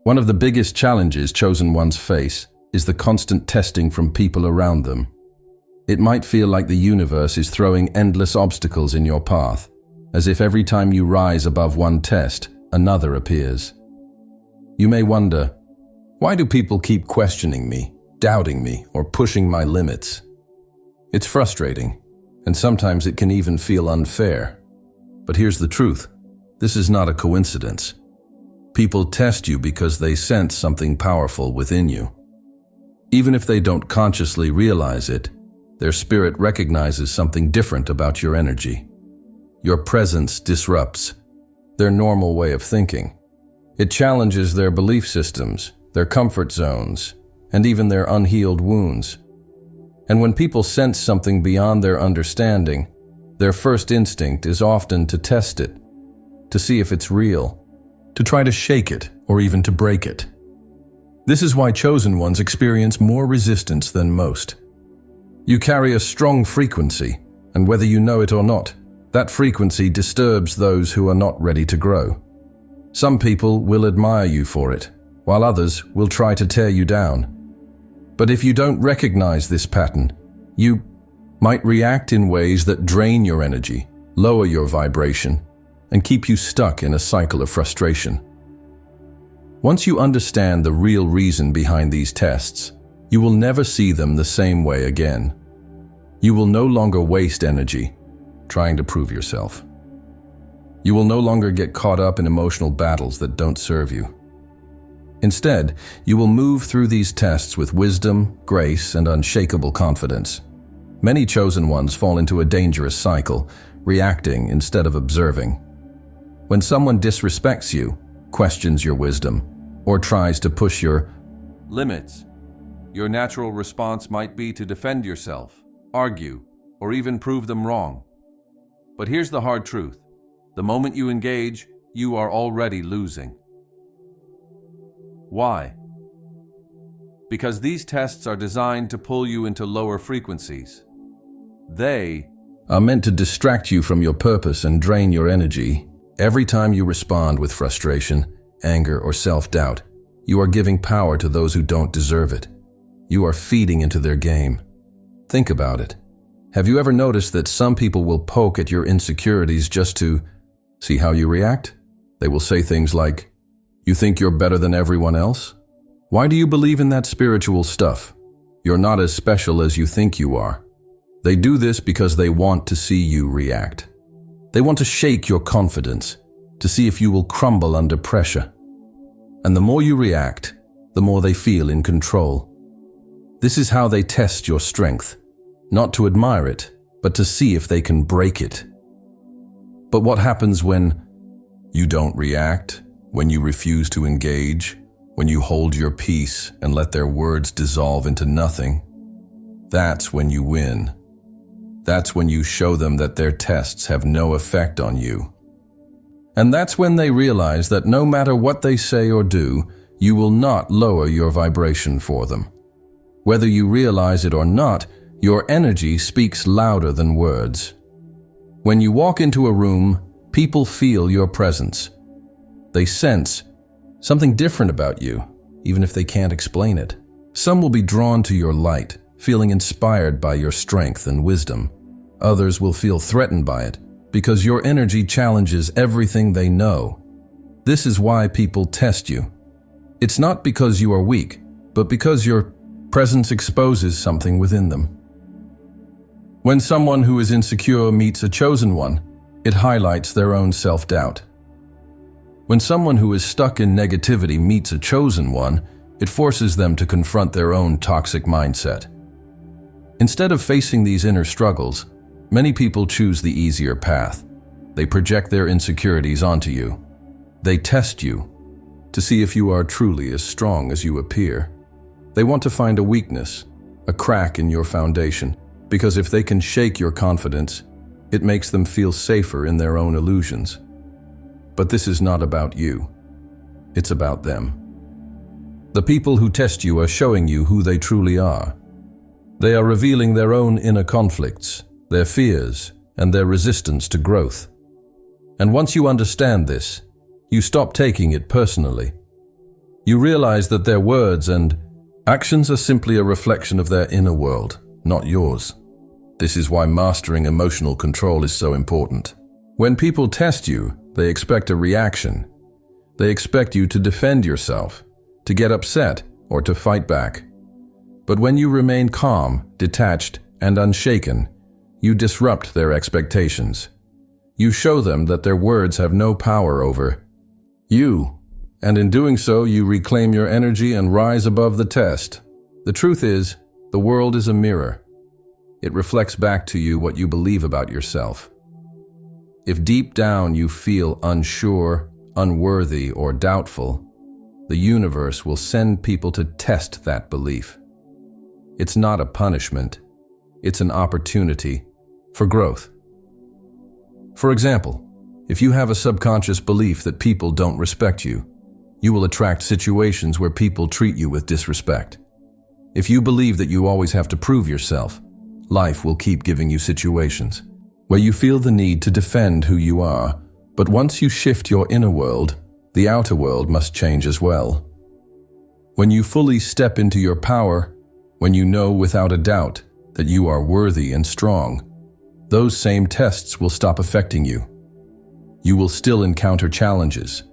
One of the biggest challenges chosen ones face is the constant testing from people around them. It might feel like the universe is throwing endless obstacles in your path, as if every time you rise above one test, another appears. You may wonder, why do people keep questioning me, doubting me, or pushing my limits? It's frustrating, and sometimes it can even feel unfair. But here's the truth. This is not a coincidence. People test you because they sense something powerful within you. Even if they don't consciously realize it, their spirit recognizes something different about your energy. Your presence disrupts their normal way of thinking. It challenges their belief systems, their comfort zones, and even their unhealed wounds. And when people sense something beyond their understanding, their first instinct is often to test it, to see if it's real, to try to shake it, or even to break it. This is why chosen ones experience more resistance than most. You carry a strong frequency, and whether you know it or not, that frequency disturbs those who are not ready to grow. Some people will admire you for it, while others will try to tear you down. But if you don't recognize this pattern, you might react in ways that drain your energy, lower your vibration, and keep you stuck in a cycle of frustration. Once you understand the real reason behind these tests, you will never see them the same way again. You will no longer waste energy trying to prove yourself. You will no longer get caught up in emotional battles that don't serve you. Instead, you will move through these tests with wisdom, grace, and unshakable confidence. Many chosen ones fall into a dangerous cycle, reacting instead of observing. When someone disrespects you, questions your wisdom, or tries to push your limits, your natural response might be to defend yourself, argue, or even prove them wrong. But here's the hard truth. The moment you engage, you are already losing. Why? Because these tests are designed to pull you into lower frequencies. They are meant to distract you from your purpose and drain your energy. Every time you respond with frustration, anger, or self-doubt, you are giving power to those who don't deserve it. You are feeding into their game. Think about it. Have you ever noticed that some people will poke at your insecurities just to see how you react? They will say things like, "You think you're better than everyone else? Why do you believe in that spiritual stuff? You're not as special as you think you are." They do this because they want to see you react. They want to shake your confidence, to see if you will crumble under pressure. And the more you react, the more they feel in control. This is how they test your strength, not to admire it, but to see if they can break it. But what happens when you don't react, when you refuse to engage, when you hold your peace and let their words dissolve into nothing? That's when you win. That's when you show them that their tests have no effect on you. And that's when they realize that no matter what they say or do, you will not lower your vibration for them. Whether you realize it or not, your energy speaks louder than words. When you walk into a room, people feel your presence. They sense something different about you, even if they can't explain it. Some will be drawn to your light, feeling inspired by your strength and wisdom. Others will feel threatened by it, because your energy challenges everything they know. This is why people test you. It's not because you are weak, but because your presence exposes something within them. When someone who is insecure meets a chosen one, it highlights their own self-doubt. When someone who is stuck in negativity meets a chosen one, it forces them to confront their own toxic mindset. Instead of facing these inner struggles, many people choose the easier path. They project their insecurities onto you. They test you to see if you are truly as strong as you appear. They want to find a weakness, a crack in your foundation, because if they can shake your confidence, it makes them feel safer in their own illusions. But this is not about you. It's about them. The people who test you are showing you who they truly are. They are revealing their own inner conflicts, their fears, and their resistance to growth. And once you understand this, you stop taking it personally. You realize that their words and actions are simply a reflection of their inner world, not yours. This is why mastering emotional control is so important. When people test you, they expect a reaction. They expect you to defend yourself, to get upset, or to fight back. But when you remain calm, detached, and unshaken, you disrupt their expectations. You show them that their words have no power over you, and in doing so, you reclaim your energy and rise above the test. The truth is, the world is a mirror. It reflects back to you what you believe about yourself. If deep down you feel unsure, unworthy, or doubtful, the universe will send people to test that belief. It's not a punishment. It's an opportunity for growth. For example, if you have a subconscious belief that people don't respect you, you will attract situations where people treat you with disrespect. If you believe that you always have to prove yourself, life will keep giving you situations where you feel the need to defend who you are. But once you shift your inner world, the outer world must change as well. When you fully step into your power, when you know without a doubt that you are worthy and strong, those same tests will stop affecting you. You will still encounter challenges,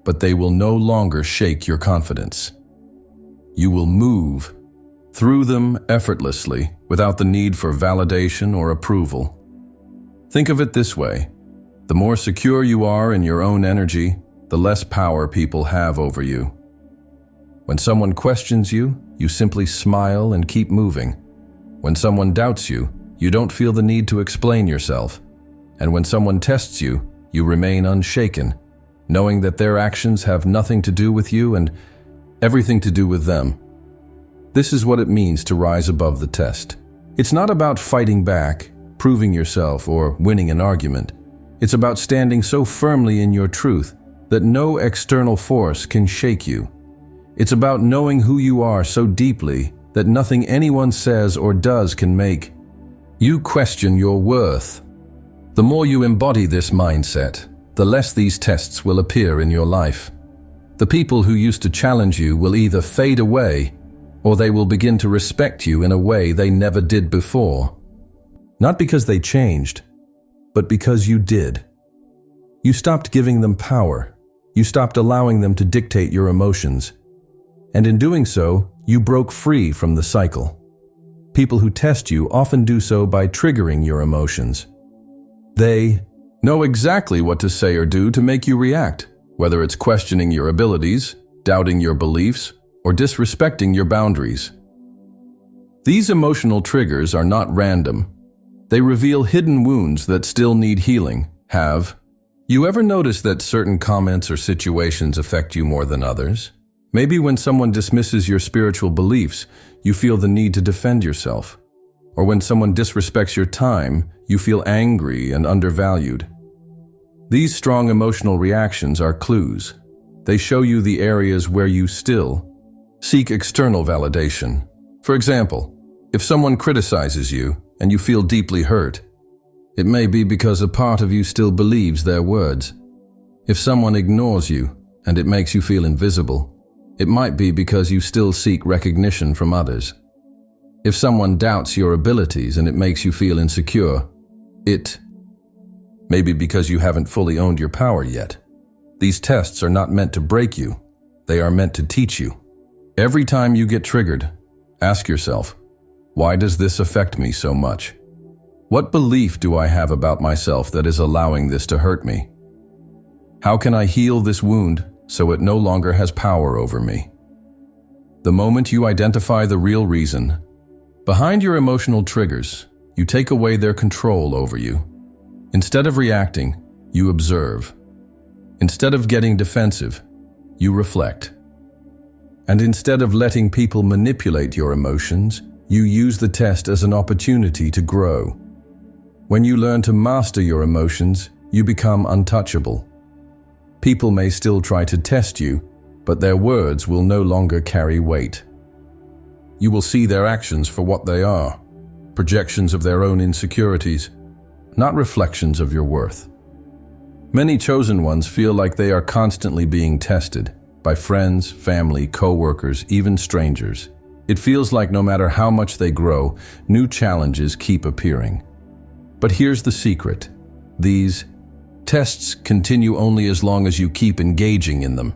but they will no longer shake your confidence. You will move through them effortlessly without the need for validation or approval. Think of it this way: the more secure you are in your own energy, the less power people have over you. When someone questions you, you simply smile and keep moving. When someone doubts you, you don't feel the need to explain yourself. And when someone tests you, you remain unshaken, knowing that their actions have nothing to do with you and everything to do with them. This is what it means to rise above the test. It's not about fighting back, proving yourself, or winning an argument. It's about standing so firmly in your truth that no external force can shake you. It's about knowing who you are so deeply that nothing anyone says or does can make you question your worth. The more you embody this mindset, the less these tests will appear in your life. The people who used to challenge you will either fade away or they will begin to respect you in a way they never did before. Not because they changed, but because you did. You stopped giving them power. You stopped allowing them to dictate your emotions. And in doing so, you broke free from the cycle. People who test you often do so by triggering your emotions. They know exactly what to say or do to make you react, whether it's questioning your abilities, doubting your beliefs, or disrespecting your boundaries. These emotional triggers are not random. They reveal hidden wounds that still need healing. Have you ever noticed that certain comments or situations affect you more than others? Maybe when someone dismisses your spiritual beliefs, you feel the need to defend yourself. Or when someone disrespects your time, you feel angry and undervalued. These strong emotional reactions are clues. They show you the areas where you still seek external validation. For example, if someone criticizes you and you feel deeply hurt, it may be because a part of you still believes their words. If someone ignores you and it makes you feel invisible, it might be because you still seek recognition from others. If someone doubts your abilities and it makes you feel insecure, it may be because you haven't fully owned your power yet. These tests are not meant to break you. They are meant to teach you. Every time you get triggered, ask yourself, why does this affect me so much? What belief do I have about myself that is allowing this to hurt me? How can I heal this wound so it no longer has power over me? The moment you identify the real reason behind your emotional triggers, you take away their control over you. Instead of reacting, you observe. Instead of getting defensive, you reflect. And instead of letting people manipulate your emotions, you use the test as an opportunity to grow. When you learn to master your emotions, you become untouchable. People may still try to test you, but their words will no longer carry weight. You will see their actions for what they are, projections of their own insecurities, not reflections of your worth. Many chosen ones feel like they are constantly being tested, by friends, family, co-workers, even strangers. It feels like no matter how much they grow, new challenges keep appearing. But here's the secret. These tests continue only as long as you keep engaging in them.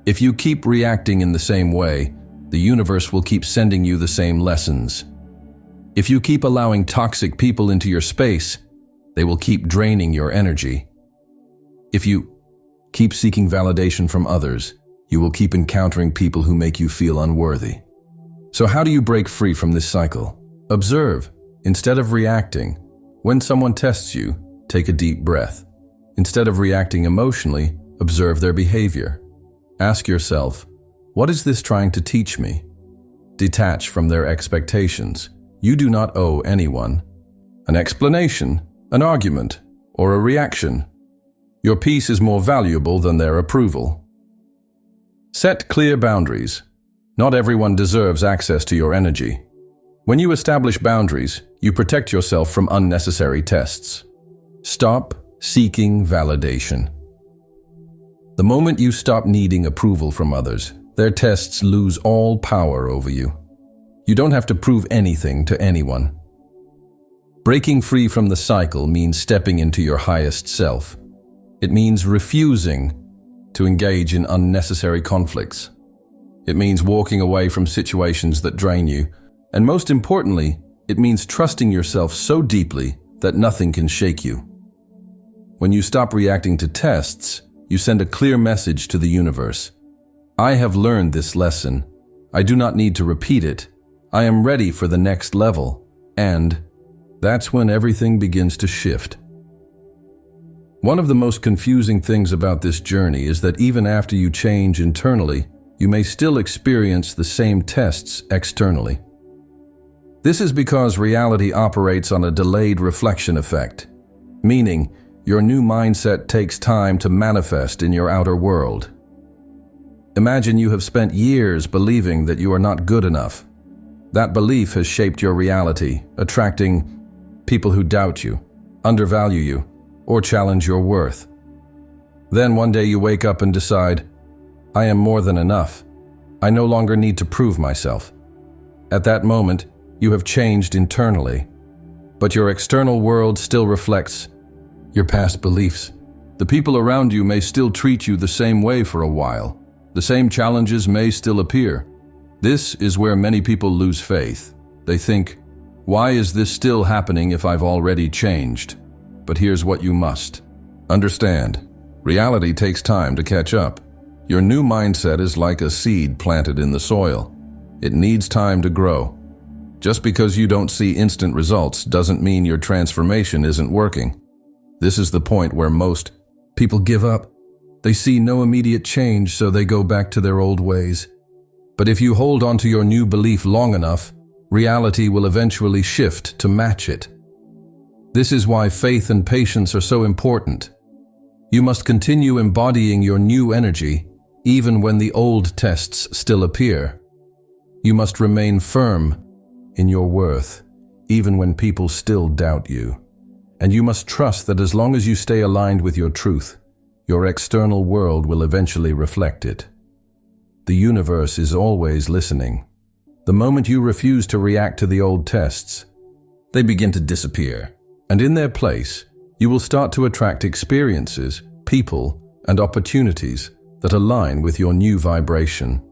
If you keep reacting in the same way, the universe will keep sending you the same lessons. If you keep allowing toxic people into your space, they will keep draining your energy. If you keep seeking validation from others, you will keep encountering people who make you feel unworthy. So how do you break free from this cycle? Observe, instead of reacting. When someone tests you, take a deep breath. Instead of reacting emotionally, observe their behavior. Ask yourself, what is this trying to teach me? Detach from their expectations. You do not owe anyone an explanation, an argument, or a reaction. Your peace is more valuable than their approval. Set clear boundaries. Not everyone deserves access to your energy. When you establish boundaries, you protect yourself from unnecessary tests. Stop seeking validation. The moment you stop needing approval from others, their tests lose all power over you. You don't have to prove anything to anyone. Breaking free from the cycle means stepping into your highest self. It means refusing to engage in unnecessary conflicts. It means walking away from situations that drain you. And most importantly, it means trusting yourself so deeply that nothing can shake you. When you stop reacting to tests, you send a clear message to the universe. I have learned this lesson. I do not need to repeat it. I am ready for the next level. And that's when everything begins to shift. One of the most confusing things about this journey is that even after you change internally, you may still experience the same tests externally. This is because reality operates on a delayed reflection effect, meaning your new mindset takes time to manifest in your outer world. Imagine you have spent years believing that you are not good enough. That belief has shaped your reality, attracting people who doubt you, undervalue you, or challenge your worth. Then one day you wake up and decide, I am more than enough. I no longer need to prove myself. At that moment, you have changed internally, but your external world still reflects your past beliefs. The people around you may still treat you the same way for a while. The same challenges may still appear. This is where many people lose faith. They think, why is this still happening if I've already changed? But here's what you must understand. Reality takes time to catch up. Your new mindset is like a seed planted in the soil. It needs time to grow. Just because you don't see instant results doesn't mean your transformation isn't working. This is the point where most people give up. They see no immediate change, so they go back to their old ways. But if you hold on to your new belief long enough, reality will eventually shift to match it. This is why faith and patience are so important. You must continue embodying your new energy, even when the old tests still appear. You must remain firm in your worth, even when people still doubt you. And you must trust that as long as you stay aligned with your truth, your external world will eventually reflect it. The universe is always listening. The moment you refuse to react to the old tests, they begin to disappear. And in their place, you will start to attract experiences, people, and opportunities that align with your new vibration.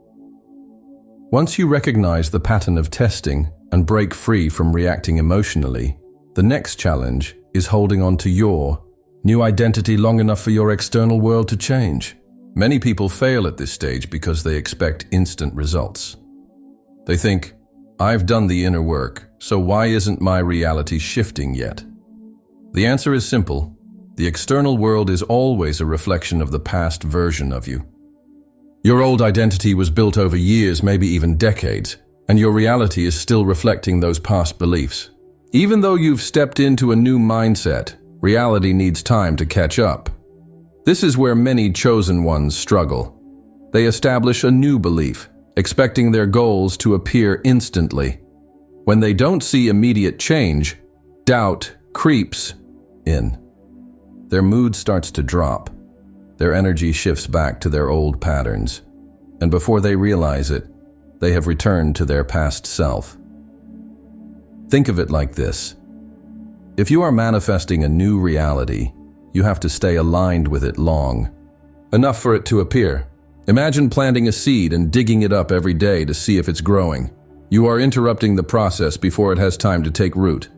Once you recognize the pattern of testing and break free from reacting emotionally, the next challenge is holding on to your new identity long enough for your external world to change. Many people fail at this stage because they expect instant results. They think, I've done the inner work, so why isn't my reality shifting yet? The answer is simple. The external world is always a reflection of the past version of you. Your old identity was built over years, maybe even decades, and your reality is still reflecting those past beliefs. Even though you've stepped into a new mindset, reality needs time to catch up. This is where many chosen ones struggle. They establish a new belief, expecting their goals to appear instantly. When they don't see immediate change, doubt creeps in. Their mood starts to drop. their energy shifts back to their old patterns, and before they realize it, they have returned to their past self. Think of it like this. If you are manifesting a new reality, you have to stay aligned with it long enough for it to appear. Imagine planting a seed and digging it up every day to see if it's growing. You are interrupting the process before it has time to take root.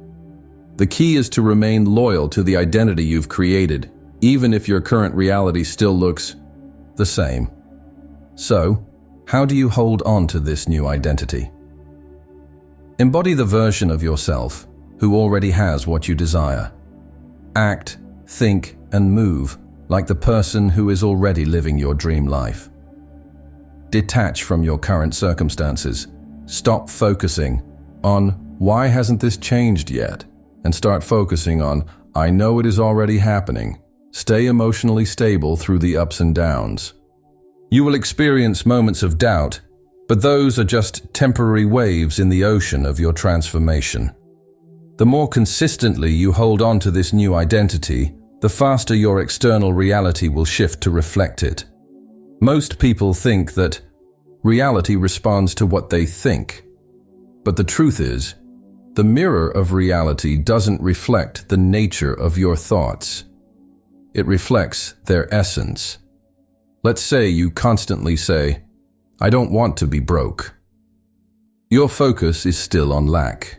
The key is to remain loyal to the identity you've created, even if your current reality still looks the same. So, how do you hold on to this new identity? Embody the version of yourself who already has what you desire. Act, think, and move like the person who is already living your dream life. Detach from your current circumstances. Stop focusing on why hasn't this changed yet, and start focusing on I know it is already happening. Stay emotionally stable through the ups and downs. You will experience moments of doubt, but those are just temporary waves in the ocean of your transformation. The more consistently you hold on to this new identity, the faster your external reality will shift to reflect it. Most people think that reality responds to what they think. But the truth is, the mirror of reality doesn't reflect the nature of your thoughts. It reflects their essence. Let's say you constantly say, I don't want to be broke. Your focus is still on lack.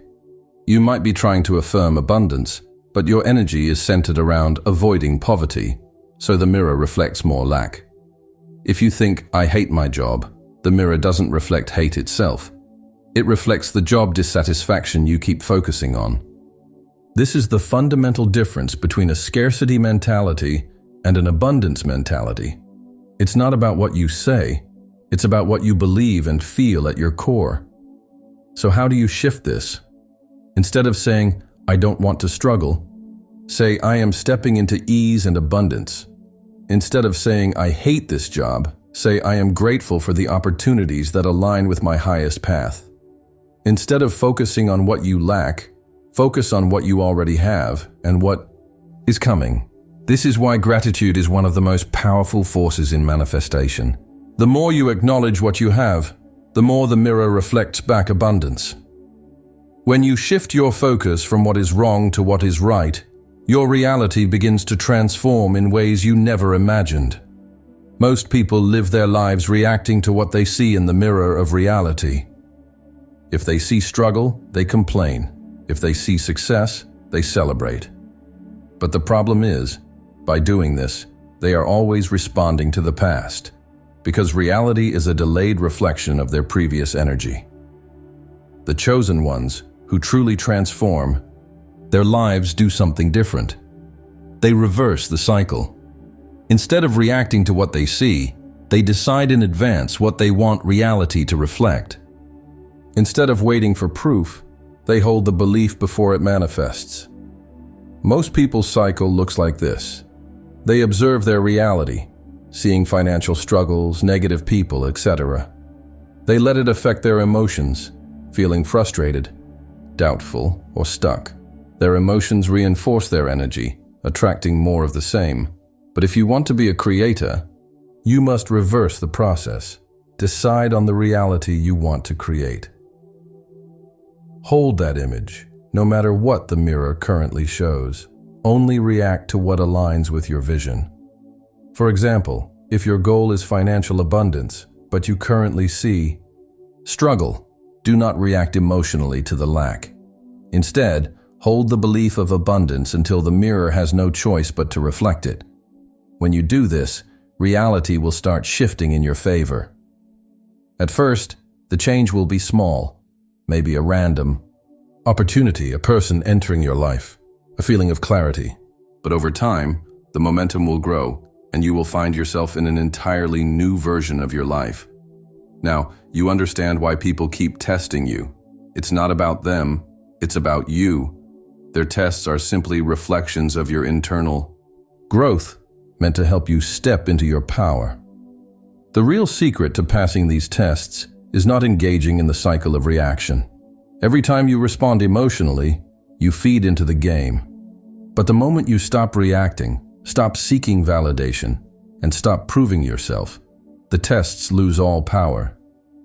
You might be trying to affirm abundance, but your energy is centered around avoiding poverty, so the mirror reflects more lack. If you think, I hate my job, the mirror doesn't reflect hate itself. It reflects the job dissatisfaction you keep focusing on. This is the fundamental difference between a scarcity mentality and an abundance mentality. It's not about what you say, it's about what you believe and feel at your core. So how do you shift this? Instead of saying, I don't want to struggle, say, I am stepping into ease and abundance. Instead of saying, I hate this job, say, I am grateful for the opportunities that align with my highest path. Instead of focusing on what you lack, focus on what you already have and what is coming. This is why gratitude is one of the most powerful forces in manifestation. The more you acknowledge what you have, the more the mirror reflects back abundance. When you shift your focus from what is wrong to what is right, your reality begins to transform in ways you never imagined. Most people live their lives reacting to what they see in the mirror of reality. If they see struggle, they complain. If they see success, they celebrate. But the problem is, by doing this, they are always responding to the past, because reality is a delayed reflection of their previous energy. The chosen ones, who truly transform, their lives do something different. They reverse the cycle. Instead of reacting to what they see, they decide in advance what they want reality to reflect. Instead of waiting for proof, they hold the belief before it manifests. Most people's cycle looks like this. They observe their reality, seeing financial struggles, negative people, etc. They let it affect their emotions, feeling frustrated, doubtful, or stuck. Their emotions reinforce their energy, attracting more of the same. But if you want to be a creator, you must reverse the process. Decide on the reality you want to create. Hold that image, no matter what the mirror currently shows. Only react to what aligns with your vision. For example, if your goal is financial abundance, but you currently see struggle, do not react emotionally to the lack. Instead, hold the belief of abundance until the mirror has no choice but to reflect it. When you do this, reality will start shifting in your favor. At first, the change will be small, maybe a random opportunity, a person entering your life, a feeling of clarity. But over time, the momentum will grow, and you will find yourself in an entirely new version of your life. Now, you understand why people keep testing you. It's not about them, it's about you. Their tests are simply reflections of your internal growth, meant to help you step into your power. The real secret to passing these tests is not engaging in the cycle of reaction. Every time you respond emotionally, you feed into the game. But the moment you stop reacting, stop seeking validation, and stop proving yourself, the tests lose all power.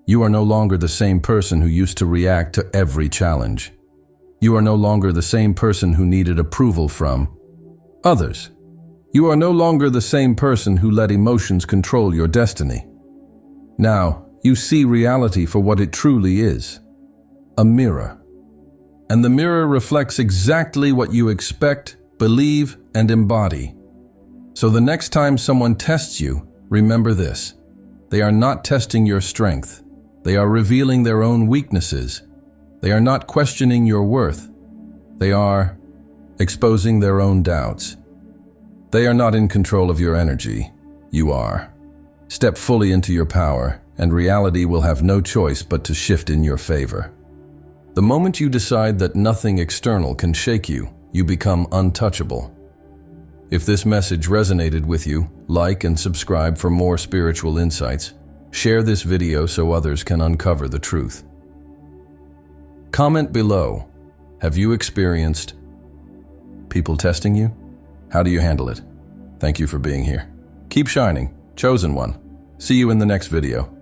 You are no longer the same person who used to react to every challenge. You are no longer the same person who needed approval from others. You are no longer the same person who let emotions control your destiny. Now, you see reality for what it truly is: a mirror. And the mirror reflects exactly what you expect, believe, and embody. So the next time someone tests you, remember this: they are not testing your strength. They are revealing their own weaknesses. They are not questioning your worth. They are exposing their own doubts. They are not in control of your energy. You are. Step fully into your power, and reality will have no choice but to shift in your favor. The moment you decide that nothing external can shake you, you become untouchable. If this message resonated with you, like and subscribe for more spiritual insights. Share this video so others can uncover the truth. Comment below. Have you experienced people testing you? How do you handle it? Thank you for being here. Keep shining, chosen one. See you in the next video.